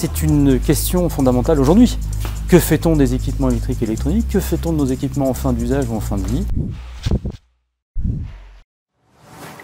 C'est une question fondamentale aujourd'hui. Que fait-on des équipements électriques et électroniques? Que fait-on de nos équipements en fin d'usage ou en fin de vie?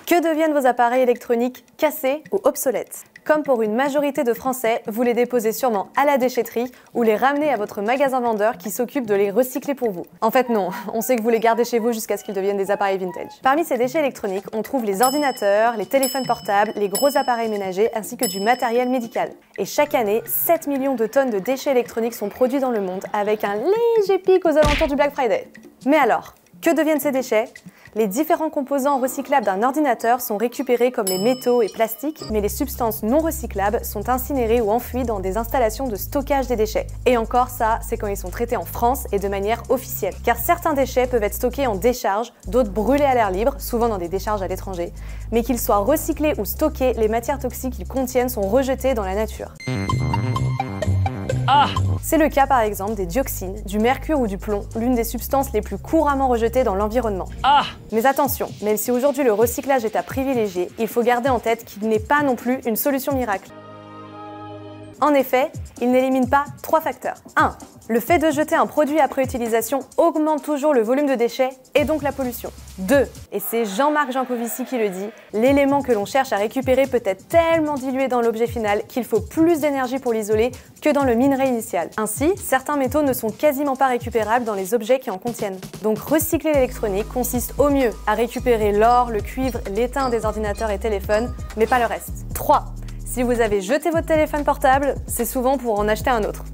Que deviennent vos appareils électroniques cassés ou obsolètes? Comme pour une majorité de Français, vous les déposez sûrement à la déchetterie ou les ramenez à votre magasin vendeur qui s'occupe de les recycler pour vous. En fait non, on sait que vous les gardez chez vous jusqu'à ce qu'ils deviennent des appareils vintage. Parmi ces déchets électroniques, on trouve les ordinateurs, les téléphones portables, les gros appareils ménagers ainsi que du matériel médical. Et chaque année, 7 millions de tonnes de déchets électroniques sont produits dans le monde avec un léger pic aux alentours du Black Friday. Mais alors, que deviennent ces déchets? Les différents composants recyclables d'un ordinateur sont récupérés comme les métaux et plastiques, mais les substances non recyclables sont incinérées ou enfouies dans des installations de stockage des déchets. Et encore ça, c'est quand ils sont traités en France et de manière officielle. Car certains déchets peuvent être stockés en décharge, d'autres brûlés à l'air libre, souvent dans des décharges à l'étranger. Mais qu'ils soient recyclés ou stockés, les matières toxiques qu'ils contiennent sont rejetées dans la nature. C'est le cas par exemple des dioxines, du mercure ou du plomb, l'une des substances les plus couramment rejetées dans l'environnement. Mais attention, même si aujourd'hui le recyclage est à privilégier, il faut garder en tête qu'il n'est pas non plus une solution miracle. En effet, il n'élimine pas 3 facteurs. 1. Le fait de jeter un produit après utilisation augmente toujours le volume de déchets et donc la pollution. 2. Et c'est Jean-Marc Jancovici qui le dit, l'élément que l'on cherche à récupérer peut être tellement dilué dans l'objet final qu'il faut plus d'énergie pour l'isoler que dans le minerai initial. Ainsi, certains métaux ne sont quasiment pas récupérables dans les objets qui en contiennent. Donc recycler l'électronique consiste au mieux à récupérer l'or, le cuivre, l'étain des ordinateurs et téléphones, mais pas le reste. 3. Si vous avez jeté votre téléphone portable, c'est souvent pour en acheter un autre.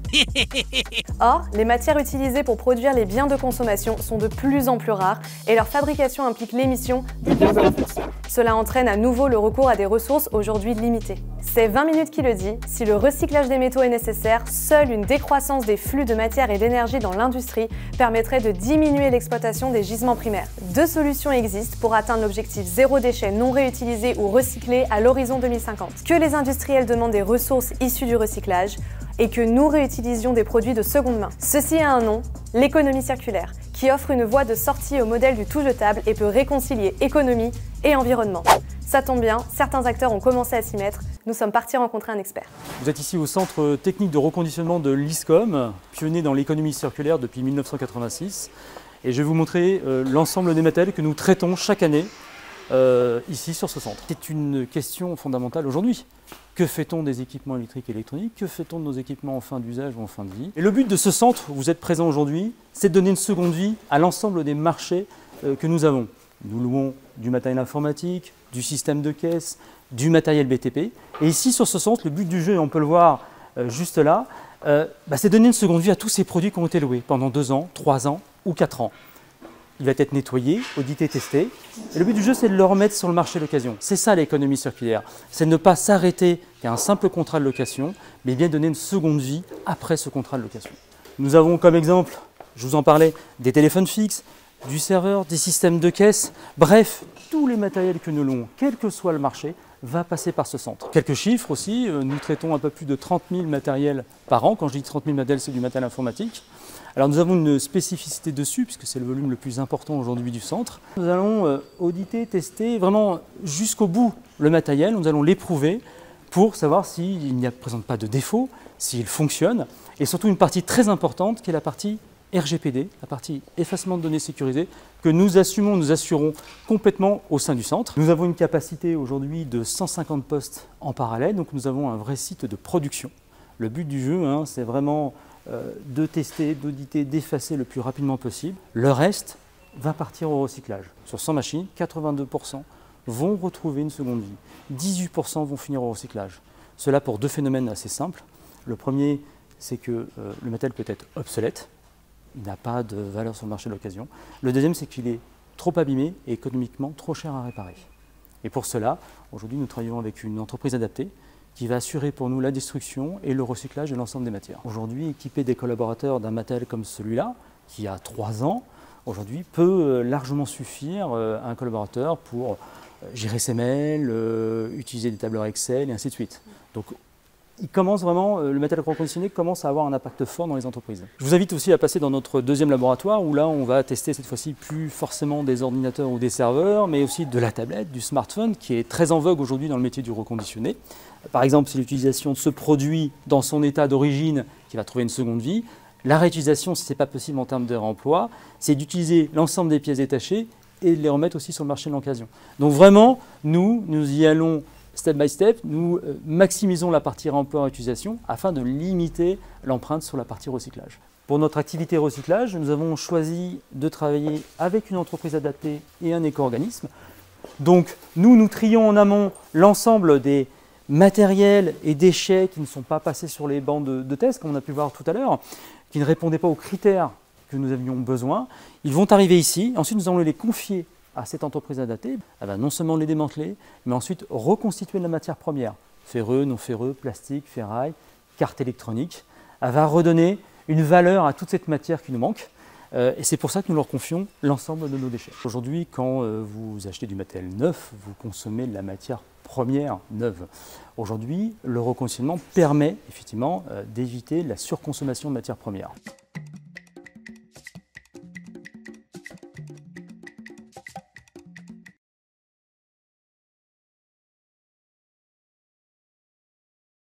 Or, les matières utilisées pour produire les biens de consommation sont de plus en plus rares et leur fabrication implique l'émission de gaz à effet de serre. Cela entraîne à nouveau le recours à des ressources aujourd'hui limitées. C'est 20 minutes qui le dit, si le recyclage des métaux est nécessaire, seule une décroissance des flux de matière et d'énergie dans l'industrie permettrait de diminuer l'exploitation des gisements primaires. 2 solutions existent pour atteindre l'objectif zéro déchet non réutilisé ou recyclé à l'horizon 2050. Que les industriels demandent des ressources issues du recyclage et que nous réutilisions des produits de seconde main. Ceci a un nom, l'économie circulaire, qui offre une voie de sortie au modèle du tout jetable et peut réconcilier économie et environnement. Ça tombe bien, certains acteurs ont commencé à s'y mettre, nous sommes partis rencontrer un expert. Vous êtes ici au centre technique de reconditionnement de l'ISCOM, pionnier dans l'économie circulaire depuis 1986. Et je vais vous montrer l'ensemble des matériels que nous traitons chaque année ici sur ce centre. C'est une question fondamentale aujourd'hui. Que fait-on des équipements électriques et électroniques? Que fait-on de nos équipements en fin d'usage ou en fin de vie? Et le but de ce centre où vous êtes présent aujourd'hui, c'est de donner une seconde vie à l'ensemble des marchés que nous avons. Nous louons du matériel informatique, du système de caisse, du matériel BTP. Et ici sur ce centre, le but du jeu, et on peut le voir juste là, c'est de donner une seconde vie à tous ces produits qui ont été loués pendant 2 ans, 3 ans ou 4 ans. Il va être nettoyé, audité, testé. Et le but du jeu, c'est de le remettre sur le marché d'occasion. C'est ça l'économie circulaire. C'est ne pas s'arrêter qu'à un simple contrat de location, mais bien donner une seconde vie après ce contrat de location. Nous avons comme exemple, je vous en parlais, des téléphones fixes, du serveur, des systèmes de caisse. Bref, tous les matériels que nous louons, quel que soit le marché, va passer par ce centre. Quelques chiffres aussi, nous traitons un peu plus de 30 000 matériels par an. Quand je dis 30 000 matériels, c'est du matériel informatique. Alors nous avons une spécificité dessus, puisque c'est le volume le plus important aujourd'hui du centre. Nous allons auditer, tester vraiment jusqu'au bout le matériel, nous allons l'éprouver pour savoir s'il ne présente pas de défaut, s'il fonctionne, et surtout une partie très importante qui est la partie RGPD, la partie effacement de données sécurisées, que nous assurons complètement au sein du centre. Nous avons une capacité aujourd'hui de 150 postes en parallèle, donc nous avons un vrai site de production. Le but du jeu, c'est vraiment de tester, d'auditer, d'effacer le plus rapidement possible. Le reste va partir au recyclage. Sur 100 machines, 82% vont retrouver une seconde vie. 18% vont finir au recyclage. Cela pour 2 phénomènes assez simples. Le premier, c'est que le matériel peut être obsolète. Il n'a pas de valeur sur le marché de l'occasion. Le deuxième, c'est qu'il est trop abîmé et économiquement trop cher à réparer. Et pour cela, aujourd'hui, nous travaillons avec une entreprise adaptée qui va assurer pour nous la destruction et le recyclage de l'ensemble des matières. Aujourd'hui, équiper des collaborateurs d'un matériel comme celui-là, qui a 3 ans, aujourd'hui peut largement suffire à un collaborateur pour gérer ses mails, utiliser des tableurs Excel et ainsi de suite. Donc, il commence vraiment, le matériel reconditionné commence à avoir un impact fort dans les entreprises. Je vous invite aussi à passer dans notre deuxième laboratoire où là on va tester cette fois-ci plus forcément des ordinateurs ou des serveurs, mais aussi de la tablette, du smartphone qui est très en vogue aujourd'hui dans le métier du reconditionné. Par exemple, c'est l'utilisation de ce produit dans son état d'origine qui va trouver une seconde vie. La réutilisation, si ce n'est pas possible en termes de réemploi, c'est d'utiliser l'ensemble des pièces détachées et de les remettre aussi sur le marché de l'occasion. Donc vraiment, nous y allons step by step, nous maximisons la partie réemploi et réutilisation afin de limiter l'empreinte sur la partie recyclage. Pour notre activité recyclage, nous avons choisi de travailler avec une entreprise adaptée et un éco-organisme. Donc nous trions en amont l'ensemble des matériels et déchets qui ne sont pas passés sur les bancs de test, comme on a pu voir tout à l'heure, qui ne répondaient pas aux critères que nous avions besoin. Ils vont arriver ici, ensuite nous allons les confier à cette entreprise adaptée. Elle va non seulement les démanteler, mais ensuite reconstituer de la matière première, ferreux, non ferreux, plastique, ferraille, carte électronique. Elle va redonner une valeur à toute cette matière qui nous manque. Et c'est pour ça que nous leur confions l'ensemble de nos déchets. Aujourd'hui, quand vous achetez du matériel neuf, vous consommez de la matière première neuve. Aujourd'hui, le reconditionnement permet effectivement d'éviter la surconsommation de matières premières.